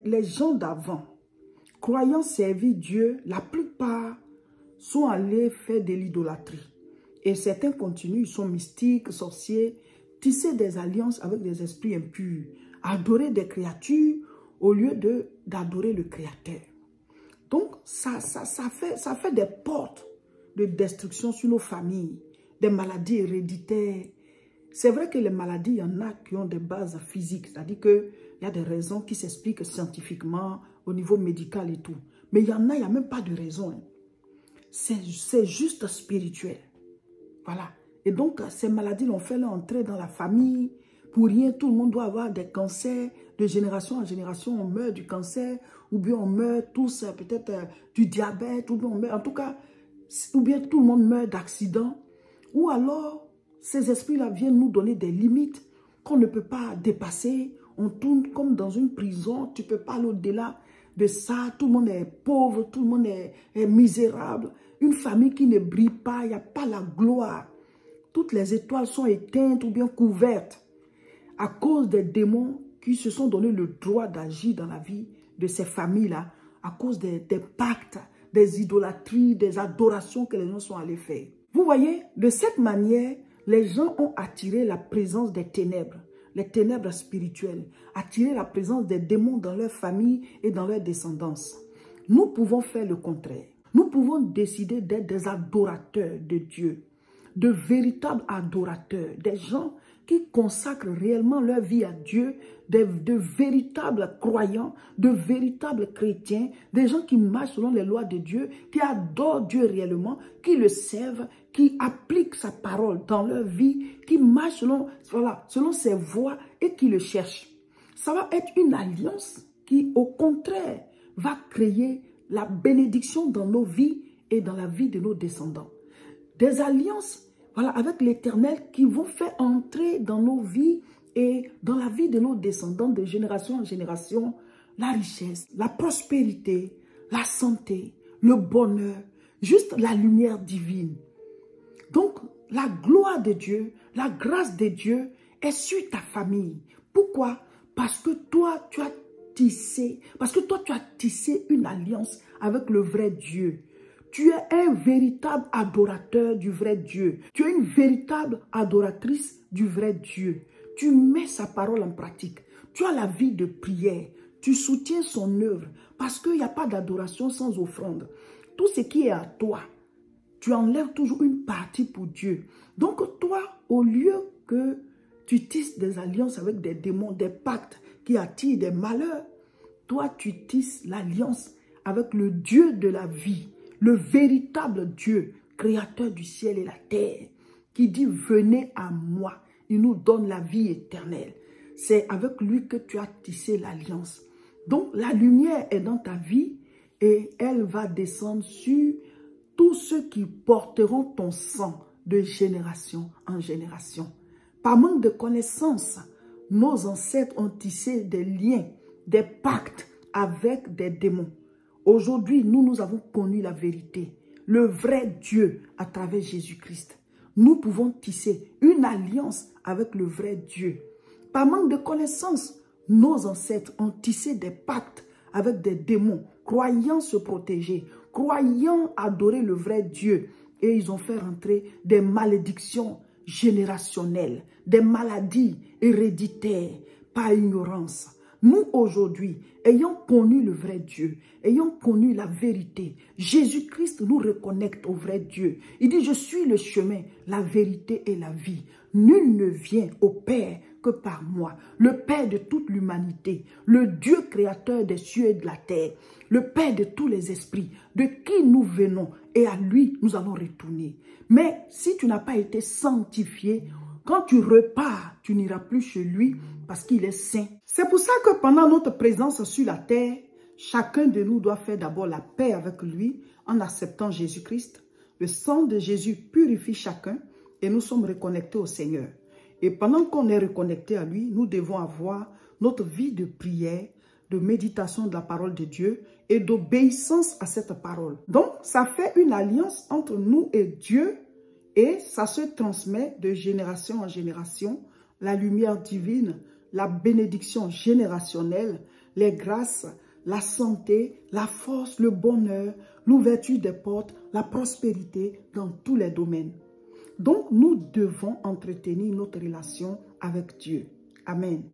les gens d'avant, croyant servir Dieu, la plupart sont allés faire de l'idolâtrie. Et certains continuent, ils sont mystiques, sorciers, tisser des alliances avec des esprits impurs, adorer des créatures au lieu d'adorer le Créateur. Donc, ça fait des portes de destruction sur nos familles, des maladies héréditaires. C'est vrai que les maladies, il y en a qui ont des bases physiques, c'est-à-dire qu'il y a des raisons qui s'expliquent scientifiquement, au niveau médical et tout. Mais il y en a, il n'y a même pas de raison. Hein. C'est juste spirituel. Voilà. Et donc, ces maladies l'ont fait entrer dans la famille. Pour rien, tout le monde doit avoir des cancers. De génération en génération, on meurt du cancer. Ou bien on meurt tous peut-être du diabète. Ou bien on meurt, en tout cas, ou bien tout le monde meurt d'accident. Ou alors, ces esprits-là viennent nous donner des limites qu'on ne peut pas dépasser. On tourne comme dans une prison. Tu ne peux pas aller au-delà de ça. Tout le monde est pauvre. Tout le monde est misérable. Une famille qui ne brille pas. Il n'y a pas la gloire. Toutes les étoiles sont éteintes ou bien couvertes à cause des démons qui se sont donné le droit d'agir dans la vie de ces familles-là, à cause des pactes, des idolâtries, des adorations que les gens sont allés faire. Vous voyez, de cette manière, les gens ont attiré la présence des ténèbres, les ténèbres spirituelles, attiré la présence des démons dans leur famille et dans leur descendance. Nous pouvons faire le contraire. Nous pouvons décider d'être des adorateurs de Dieu, de véritables adorateurs, des gens qui consacrent réellement leur vie à Dieu, de véritables croyants, de véritables chrétiens, des gens qui marchent selon les lois de Dieu, qui adorent Dieu réellement, qui le servent, qui appliquent sa parole dans leur vie, qui marchent selon ses voies et qui le cherchent. Ça va être une alliance qui, au contraire, va créer la bénédiction dans nos vies et dans la vie de nos descendants. Des alliances avec l'Éternel qui vont faire entrer dans nos vies et dans la vie de nos descendants de génération en génération la richesse, la prospérité, la santé, le bonheur, juste la lumière divine. Donc, la gloire de Dieu, la grâce de Dieu est sur ta famille. Pourquoi? Parce que toi, tu as tissé une alliance avec le vrai Dieu. Tu es un véritable adorateur du vrai Dieu. Tu es une véritable adoratrice du vrai Dieu. Tu mets sa parole en pratique. Tu as la vie de prière. Tu soutiens son œuvre parce qu'il n'y a pas d'adoration sans offrande. Tout ce qui est à toi, tu enlèves toujours une partie pour Dieu. Donc toi, au lieu que tu tisses des alliances avec des démons, des pactes qui attirent des malheurs, toi tu tisses l'alliance avec le Dieu de la vie. Le véritable Dieu, créateur du ciel et la terre, qui dit « Venez à moi ». Il nous donne la vie éternelle. C'est avec lui que tu as tissé l'alliance. Donc, la lumière est dans ta vie et elle va descendre sur tous ceux qui porteront ton sang de génération en génération. Par manque de connaissances, nos ancêtres ont tissé des liens, des pactes avec des démons. Aujourd'hui, nous avons connu la vérité, le vrai Dieu à travers Jésus-Christ. Nous pouvons tisser une alliance avec le vrai Dieu. Par manque de connaissances, nos ancêtres ont tissé des pactes avec des démons, croyant se protéger, croyant adorer le vrai Dieu. Et ils ont fait rentrer des malédictions générationnelles, des maladies héréditaires par ignorance. Nous, aujourd'hui, ayant connu le vrai Dieu, ayant connu la vérité, Jésus-Christ nous reconnecte au vrai Dieu. Il dit, je suis le chemin, la vérité et la vie. Nul ne vient au Père que par moi, le Père de toute l'humanité, le Dieu créateur des cieux et de la terre, le Père de tous les esprits, de qui nous venons, et à lui nous allons retourner. Mais si tu n'as pas été sanctifié, quand tu repars, tu n'iras plus chez lui parce qu'il est saint. C'est pour ça que pendant notre présence sur la terre, chacun de nous doit faire d'abord la paix avec lui en acceptant Jésus-Christ. Le sang de Jésus purifie chacun et nous sommes reconnectés au Seigneur. Et pendant qu'on est reconnecté à lui, nous devons avoir notre vie de prière, de méditation de la parole de Dieu et d'obéissance à cette parole. Donc, ça fait une alliance entre nous et Dieu. Et ça se transmet de génération en génération, la lumière divine, la bénédiction générationnelle, les grâces, la santé, la force, le bonheur, l'ouverture des portes, la prospérité dans tous les domaines. Donc, nous devons entretenir notre relation avec Dieu. Amen.